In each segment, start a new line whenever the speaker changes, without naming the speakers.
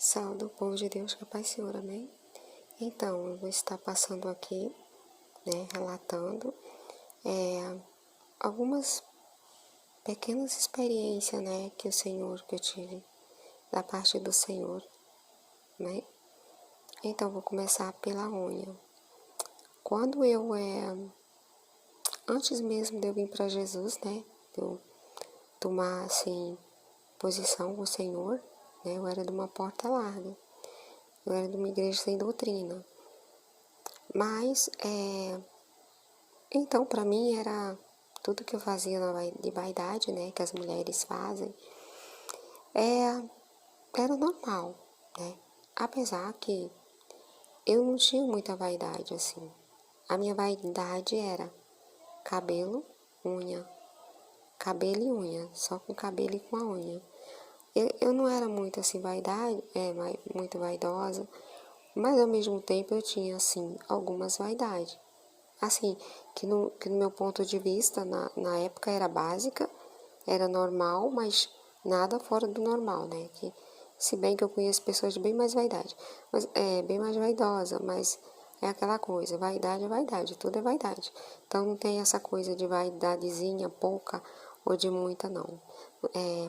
Salve o povo de Deus, que a paz Senhor, amém? Então, eu vou estar passando aqui, relatando algumas pequenas experiências, que eu tive da parte do Senhor, né? Então, vou começar pela unha. Quando antes mesmo de eu vir para Jesus, de eu tomar, assim, posição com o Senhor, eu era de uma porta larga. Eu era de uma igreja sem doutrina. Mas, então, para mim, era tudo que eu fazia de vaidade, que as mulheres fazem, era normal, Apesar que eu não tinha muita vaidade, assim. A minha vaidade era cabelo, unha, cabelo e unha, só com cabelo e com a unha. Eu não era muito, assim, muito vaidosa, mas ao mesmo tempo eu tinha, assim, algumas vaidades. Assim, que no meu ponto de vista, na época era básica, era normal, mas nada fora do normal, Que, se bem que eu conheço pessoas de bem mais vaidade, mas bem mais vaidosa, mas é aquela coisa, vaidade é vaidade, tudo é vaidade. Então não tem essa coisa de vaidadezinha, pouca ou de muita, não.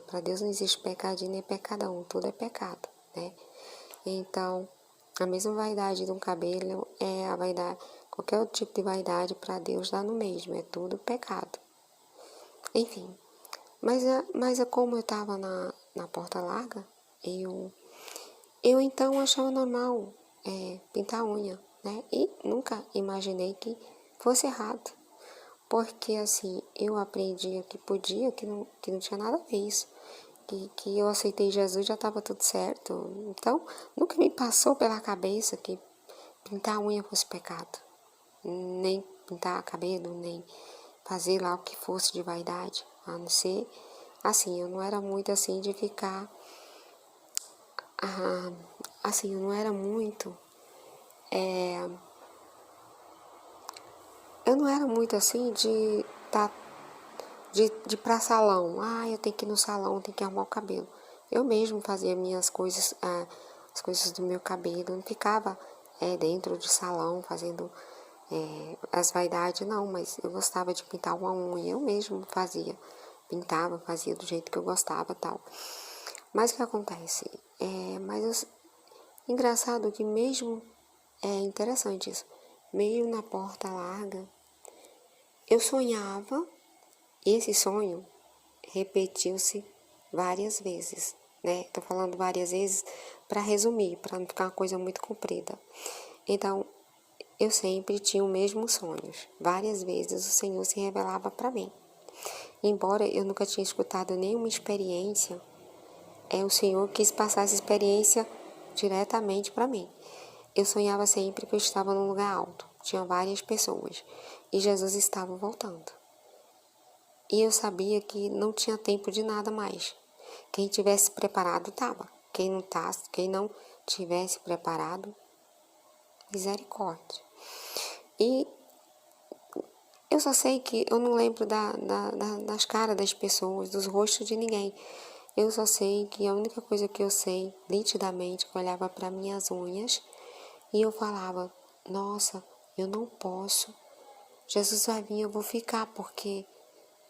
Para Deus não existe pecadinho nem pecadão, tudo é pecado, Então, a mesma vaidade de um cabelo é a vaidade, qualquer outro tipo de vaidade para Deus dá no mesmo, é tudo pecado. Enfim, mas como eu estava na porta larga, eu então achava normal pintar a unha, E nunca imaginei que fosse errado. Porque assim, eu aprendi que podia, que não tinha nada a ver isso. Que eu aceitei Jesus, já estava tudo certo. Então, nunca me passou pela cabeça que pintar a unha fosse pecado. Nem pintar cabelo, nem fazer lá o que fosse de vaidade. A não ser, assim, eu não era muito assim de ficar... assim, eu não era muito... eu não era muito assim de ir pra salão. Eu tenho que ir no salão, tenho que arrumar o cabelo. Eu mesmo fazia minhas coisas, as coisas do meu cabelo. Eu não ficava dentro de salão fazendo as vaidades, não. Mas eu gostava de pintar uma unha. Eu mesmo fazia. Pintava, fazia do jeito que eu gostava e tal. Mas o que acontece? Engraçado que mesmo... É interessante isso. Mesmo na porta larga, eu sonhava... Esse sonho repetiu-se várias vezes, Tô falando várias vezes para resumir, para não ficar uma coisa muito comprida. Então, eu sempre tinha os mesmos sonhos. Várias vezes o Senhor se revelava para mim. Embora eu nunca tinha escutado nenhuma experiência, o Senhor quis passar essa experiência diretamente para mim. Eu sonhava sempre que eu estava num lugar alto. Tinha várias pessoas. E Jesus estava voltando. E eu sabia que não tinha tempo de nada mais. Quem tivesse preparado, estava. Quem não tivesse preparado, misericórdia. E eu só sei que eu não lembro das caras das pessoas, dos rostos de ninguém. Eu só sei que a única coisa que eu sei, nitidamente, que eu olhava para minhas unhas e eu falava, nossa, eu não posso. Jesus vai vir, eu vou ficar, porque...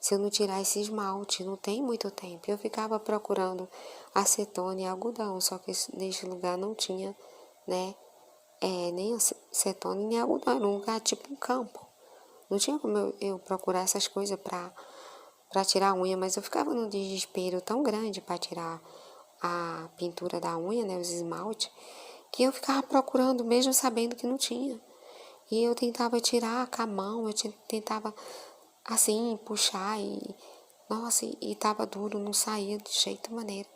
se eu não tirar esse esmalte, não tem muito tempo. Eu ficava procurando acetona e algodão, só que neste lugar não tinha, nem acetona nem algodão. Era um lugar tipo um campo. Não tinha como eu procurar essas coisas para tirar a unha, mas eu ficava num desespero tão grande para tirar a pintura da unha, os esmaltes, que eu ficava procurando mesmo sabendo que não tinha. E eu tentava tirar com a mão, eu tentava assim, puxar nossa, e tava duro, não saía de jeito maneira.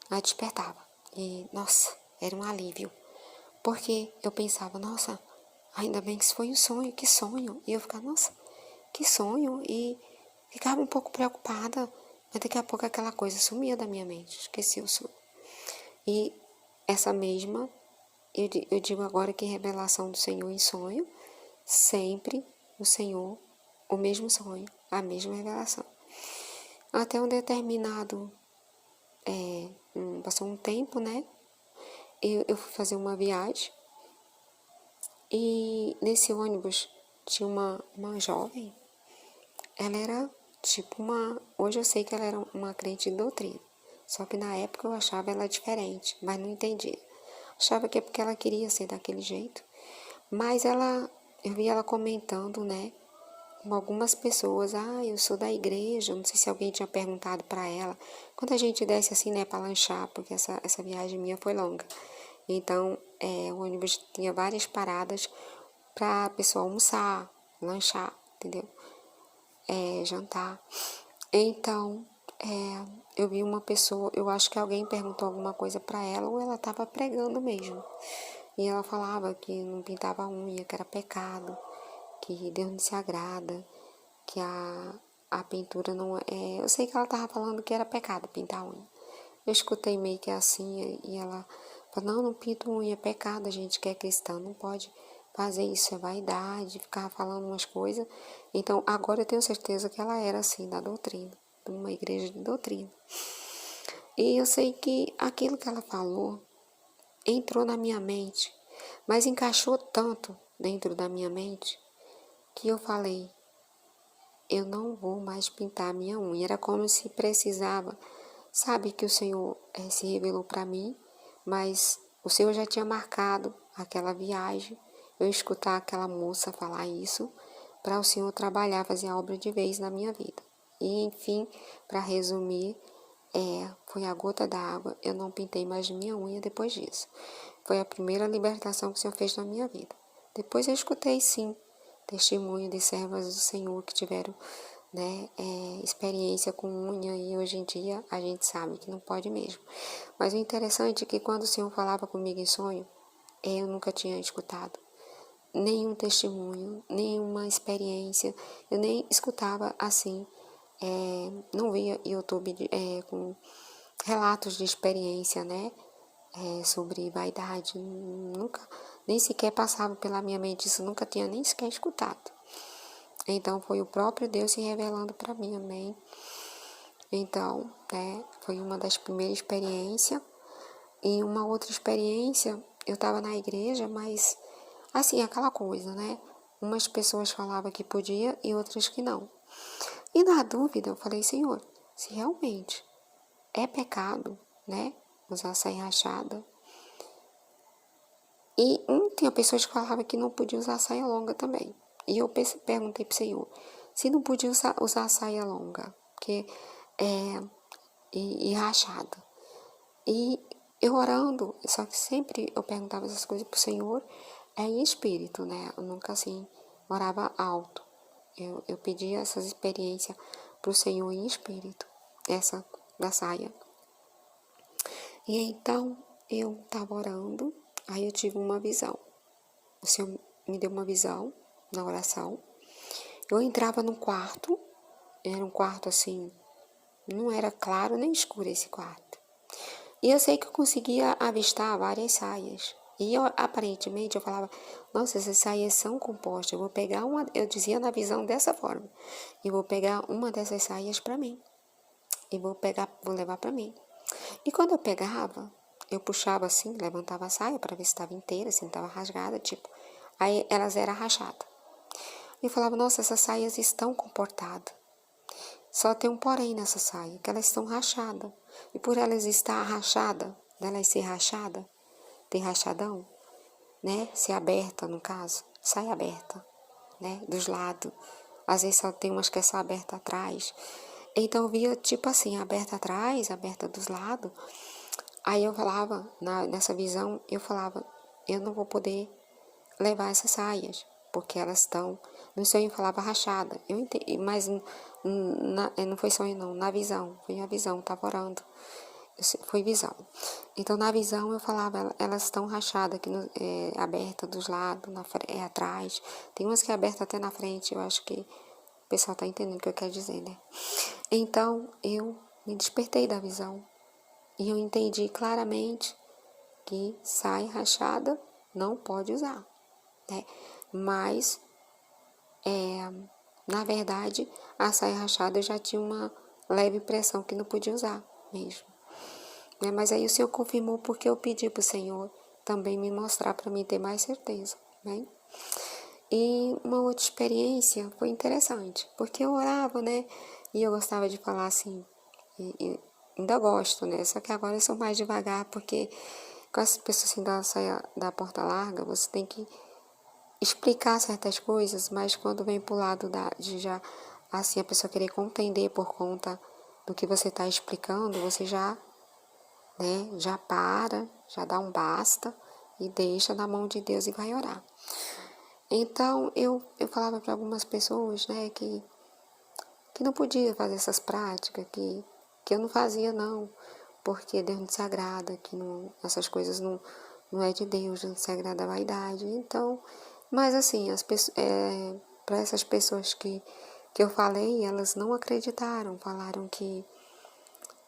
Aí despertava. E, nossa, era um alívio. Porque eu pensava, nossa, ainda bem que isso foi um sonho, que sonho. E eu ficava, nossa, que sonho. E ficava um pouco preocupada, mas daqui a pouco aquela coisa sumia da minha mente, esqueci o sonho. E essa mesma, eu digo agora que revelação do Senhor em sonho, sempre o Senhor, o mesmo sonho, a mesma revelação. Até um determinado, passou um tempo, eu fui fazer uma viagem e nesse ônibus tinha uma jovem. Ela era tipo hoje eu sei que ela era uma crente de doutrina. Só que na época eu achava ela diferente, mas não entendia. Achava que é porque ela queria ser daquele jeito. Mas eu vi ela comentando, né, com algumas pessoas. Eu sou da igreja. Não sei se alguém tinha perguntado para ela. Quando a gente desce assim, né, para lanchar, porque essa viagem minha foi longa. Então, o ônibus tinha várias paradas para a pessoa almoçar, lanchar, entendeu? Jantar. Então, eu vi uma pessoa, eu acho que alguém perguntou alguma coisa para ela ou ela estava pregando mesmo. E ela falava que não pintava a unha, que era pecado, que Deus não se agrada, que a pintura não é... Eu sei que ela estava falando que era pecado pintar a unha. Eu escutei meio que assim e ela falou, não pinta unha, é pecado, a gente que é cristã não pode fazer isso, é vaidade, ficar falando umas coisas. Então, agora eu tenho certeza que ela era assim, da doutrina, de uma igreja de doutrina. E eu sei que aquilo que ela falou entrou na minha mente, mas encaixou tanto dentro da minha mente que eu falei, eu não vou mais pintar minha unha. Era como se precisava, sabe, que o Senhor se revelou para mim, mas o Senhor já tinha marcado aquela viagem, eu escutar aquela moça falar isso, para o Senhor trabalhar, fazer a obra de vez na minha vida. E, enfim, para resumir, foi a gota d'água, eu não pintei mais minha unha depois disso. Foi a primeira libertação que o Senhor fez na minha vida. Depois eu escutei, sim, testemunho de servas do Senhor que tiveram, né, experiência com unha e hoje em dia a gente sabe que não pode mesmo. Mas o interessante é que quando o Senhor falava comigo em sonho, eu nunca tinha escutado nenhum testemunho, nenhuma experiência, eu nem escutava assim, não via YouTube com relatos de experiência, né, sobre vaidade, nunca, nem sequer passava pela minha mente, isso nunca tinha nem sequer escutado. Então, foi o próprio Deus se revelando para mim, amém? Então, foi uma das primeiras experiências. E uma outra experiência, eu estava na igreja, mas, assim, aquela coisa, né? Umas pessoas falavam que podia e outras que não. E na dúvida, eu falei, Senhor, se realmente é pecado, né? Usar saia rachada. E tinha pessoas que falavam que não podia usar saia longa também. E eu perguntei para o Senhor, se não podia usar saia longa, porque e rachada. E eu orando, só que sempre eu perguntava essas coisas para o Senhor, em espírito, né? Eu nunca assim orava alto. Eu pedia essas experiências para o Senhor em espírito, essa da saia. E então eu estava orando, aí eu tive uma visão. O Senhor me deu uma visão na oração. Eu entrava num quarto, era um quarto assim, não era claro nem escuro esse quarto. E eu sei que eu conseguia avistar várias saias. E eu, aparentemente, eu falava, nossa, essas saias são compostas. Eu vou pegar uma, eu dizia na visão dessa forma. Eu vou pegar uma dessas saias para mim. E vou levar para mim. E quando eu pegava, eu puxava assim, levantava a saia para ver se estava inteira, se não estava rasgada, tipo. Aí elas eram rachadas. E eu falava, nossa, essas saias estão comportadas. Só tem um porém nessa saia, que elas estão rachadas. E por elas estar rachada, delas ser rachada, ter rachadão, né? Ser aberta, no caso, saia aberta, né? Dos lados. Às vezes só tem umas que é só aberta atrás. Então eu via tipo assim, aberta atrás, aberta dos lados. Aí eu falava, nessa visão, eu falava, eu não vou poder levar essas saias, porque elas estão... No sonho falava rachada, eu entendi, mas não foi sonho não, na visão, foi a visão, estava orando, foi visão. Então na visão eu falava, elas estão rachadas, aqui aberta dos lados, atrás, tem umas que é aberta até na frente, eu acho que o pessoal está entendendo o que eu quero dizer, né? Então eu me despertei da visão, e eu entendi claramente que saia rachada não pode usar, né? Mas, na verdade, a saia rachada eu já tinha uma leve impressão que não podia usar mesmo. né? Mas aí o Senhor confirmou porque eu pedi para o Senhor também me mostrar para mim ter mais certeza, né? E uma outra experiência foi interessante, porque eu orava, né? E eu gostava de falar assim, e ainda gosto, né? Só que agora eu sou mais devagar, porque com as pessoas assim da saia da porta larga, você tem que explicar certas coisas, mas quando vem pro lado de já, assim, a pessoa querer compreender por conta do que você está explicando, você já, né, já para, já dá um basta e deixa na mão de Deus e vai orar. Então, eu falava para algumas pessoas, né, que não podia fazer essas práticas, que eu não fazia não, porque Deus não se agrada, que não, essas coisas não é de Deus, não se agrada a vaidade. Então, mas assim, para essas pessoas que eu falei, elas não acreditaram, falaram que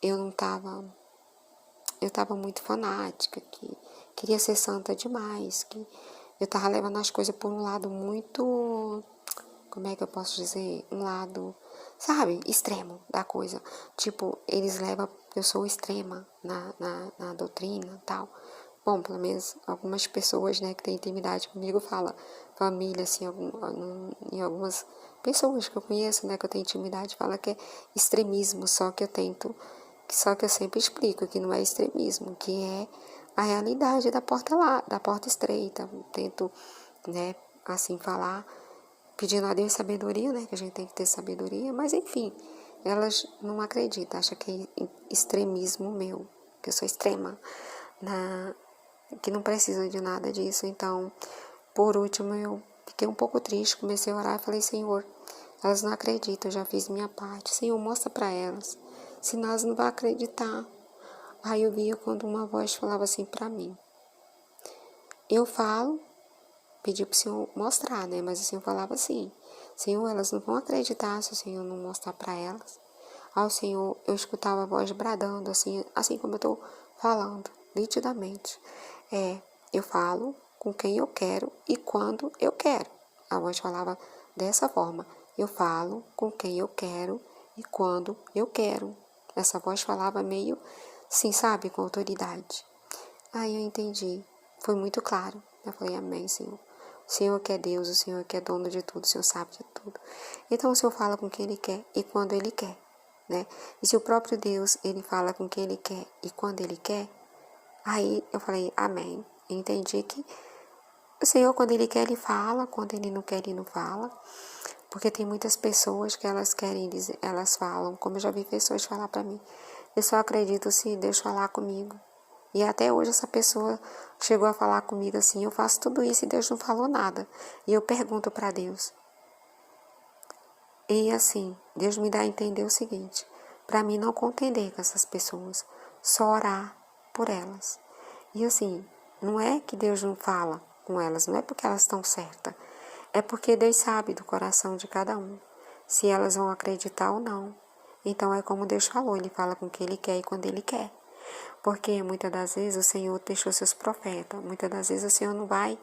eu não estava, eu estava muito fanática, que queria ser santa demais, que eu estava levando as coisas por um lado muito, como é que eu posso dizer, um lado, sabe, extremo da coisa. Tipo, eles levam, eu sou extrema na doutrina e tal. Bom, pelo menos algumas pessoas, né, que têm intimidade comigo falam, família, assim, em algumas pessoas que eu conheço, né, que eu tenho intimidade, fala que é extremismo, só que eu sempre explico que não é extremismo, que é a realidade da porta lá, da porta estreita. Tento, né, assim, falar, pedindo a Deus sabedoria, né, que a gente tem que ter sabedoria, mas enfim, elas não acreditam, acham que é extremismo meu, que eu sou extrema, que não precisa de nada disso. Então, por último, eu fiquei um pouco triste, comecei a orar e falei, Senhor, elas não acreditam, eu já fiz minha parte. Senhor, mostra para elas, senão elas não vão acreditar. Aí eu via quando uma voz falava assim para mim. Eu falo, pedi para o Senhor mostrar, né? Mas o Senhor falava assim, Senhor, elas não vão acreditar se o Senhor não mostrar para elas. Ao Senhor, eu escutava a voz bradando, assim como eu estou falando, nitidamente. Eu falo com quem eu quero e quando eu quero. A voz falava dessa forma. Eu falo com quem eu quero e quando eu quero. Essa voz falava meio, sim, sabe, com autoridade. Aí eu entendi. Foi muito claro. Eu falei, amém, Senhor. O Senhor que é Deus, o Senhor que é dono de tudo, o Senhor sabe de tudo. Então o Senhor fala com quem Ele quer e quando Ele quer, né? E se o próprio Deus, Ele fala com quem Ele quer e quando Ele quer, aí eu falei, amém. Entendi que o Senhor, quando Ele quer, Ele fala, quando Ele não quer, Ele não fala. Porque tem muitas pessoas que elas querem dizer, elas falam, como eu já vi pessoas falar para mim, eu só acredito se Deus falar comigo. E até hoje essa pessoa chegou a falar comigo assim, eu faço tudo isso e Deus não falou nada. E eu pergunto para Deus. E assim, Deus me dá a entender o seguinte, para mim não contender com essas pessoas, só orar por elas. E assim, não é que Deus não fala com elas, não é porque elas estão certas, é porque Deus sabe do coração de cada um, se elas vão acreditar ou não. Então é como Deus falou, Ele fala com quem Ele quer e quando Ele quer. Porque muitas das vezes o Senhor deixou seus profetas, muitas das vezes o Senhor não vai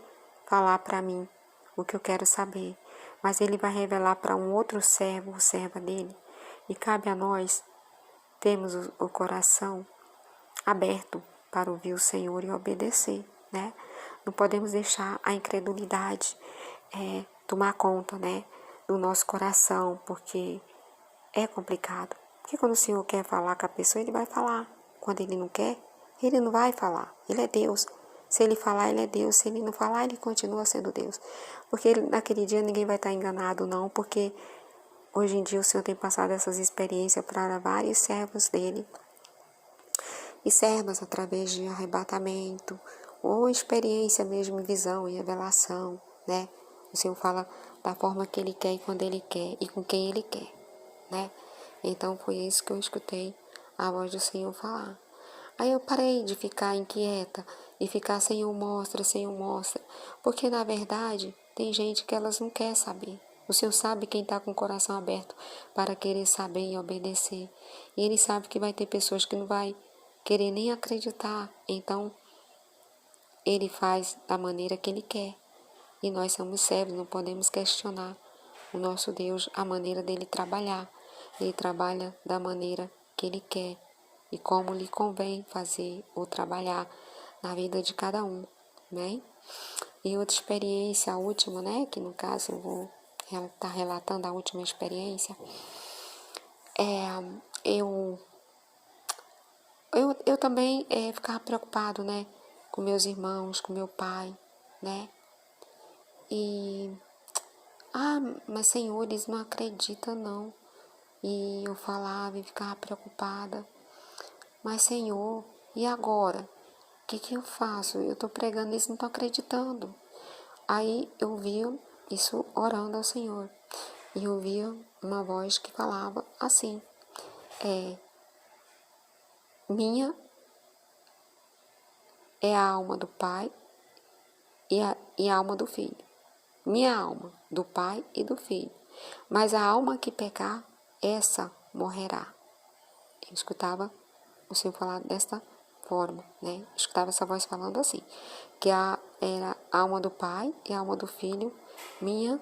falar para mim o que eu quero saber, mas Ele vai revelar para um outro servo, ou serva dele. E cabe a nós termos o coração aberto para ouvir o Senhor e obedecer, né? Não podemos deixar a incredulidade tomar conta, né, do nosso coração, porque é complicado. Porque quando o Senhor quer falar com a pessoa, Ele vai falar. Quando Ele não quer, Ele não vai falar. Ele é Deus. Se Ele falar, Ele é Deus. Se Ele não falar, Ele continua sendo Deus. Porque naquele dia ninguém vai estar enganado, não, porque hoje em dia o Senhor tem passado essas experiências para vários servos dele e servas através de arrebatamento ou experiência mesmo em visão e revelação, né? O Senhor fala da forma que Ele quer e quando Ele quer e com quem Ele quer, né? Então foi isso que eu escutei a voz do Senhor falar. Aí eu parei de ficar inquieta e ficar Senhor mostra, porque na verdade tem gente que elas não quer saber. O Senhor sabe quem está com o coração aberto para querer saber e obedecer. E Ele sabe que vai ter pessoas que não vai querer nem acreditar. Então, Ele faz da maneira que Ele quer. E nós somos servos, não podemos questionar o nosso Deus, a maneira dele trabalhar. Ele trabalha da maneira que Ele quer. e como lhe convém fazer ou trabalhar na vida de cada um, né? E outra experiência, a última, né? Que no caso eu vou estar relatando a última experiência, eu, eu também ficava preocupado, né? Com meus irmãos, com meu pai, né? E, mas Senhor, eles não acreditam não. E eu falava e ficava preocupada. Mas Senhor, e agora? O que eu faço? Eu estou pregando, eles não estão acreditando. Aí eu via isso orando ao Senhor. E eu via uma voz que falava assim, minha é a alma do Pai e a alma do Filho. Minha alma, do Pai e do Filho. Mas a alma que pecar, essa morrerá. Eu escutava o Senhor falar desta forma, né? Eu escutava essa voz falando assim, que era a alma do Pai e a alma do Filho, minha,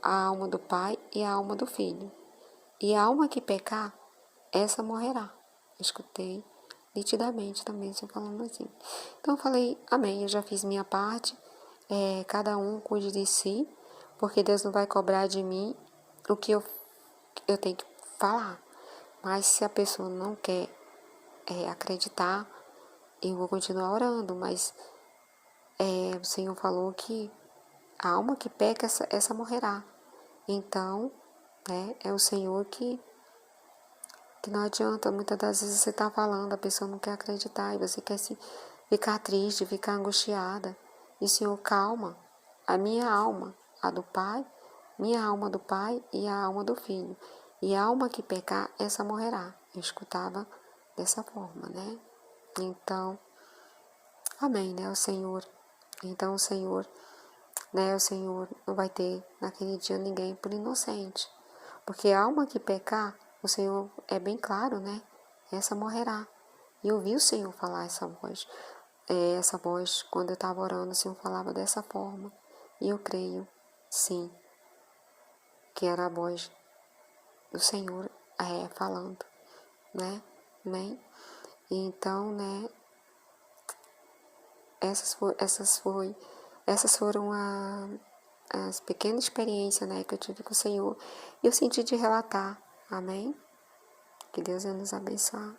a alma do Pai e a alma do Filho. E a alma que pecar, essa morrerá. Eu escutei nitidamente também o Senhor falando assim. Então eu falei, amém, eu já fiz minha parte, cada um cuide de si, porque Deus não vai cobrar de mim o que eu tenho que falar. Mas se a pessoa não quer acreditar, eu vou continuar orando, mas o Senhor falou que a alma que peca, essa morrerá. Então, né, é o Senhor que não adianta, muitas das vezes você está falando, a pessoa não quer acreditar e você quer ficar triste, ficar angustiada. E Senhor, calma, a minha alma, a do Pai, minha alma do Pai e a alma do Filho. E a alma que pecar, essa morrerá. Eu escutava dessa forma, né? Então, amém, né? O Senhor. Então, o Senhor não vai ter naquele dia ninguém por inocente. Porque a alma que pecar, o Senhor é bem claro, né? Essa morrerá. E eu vi o Senhor falar essa voz. Essa voz, quando eu estava orando, o Senhor falava dessa forma. E eu creio, sim, que era a voz do Senhor falando, né? Amém? E então, né? Essas foram as pequenas experiências, né, que eu tive com o Senhor. E eu senti de relatar. Amém? Que Deus vai nos abençoar.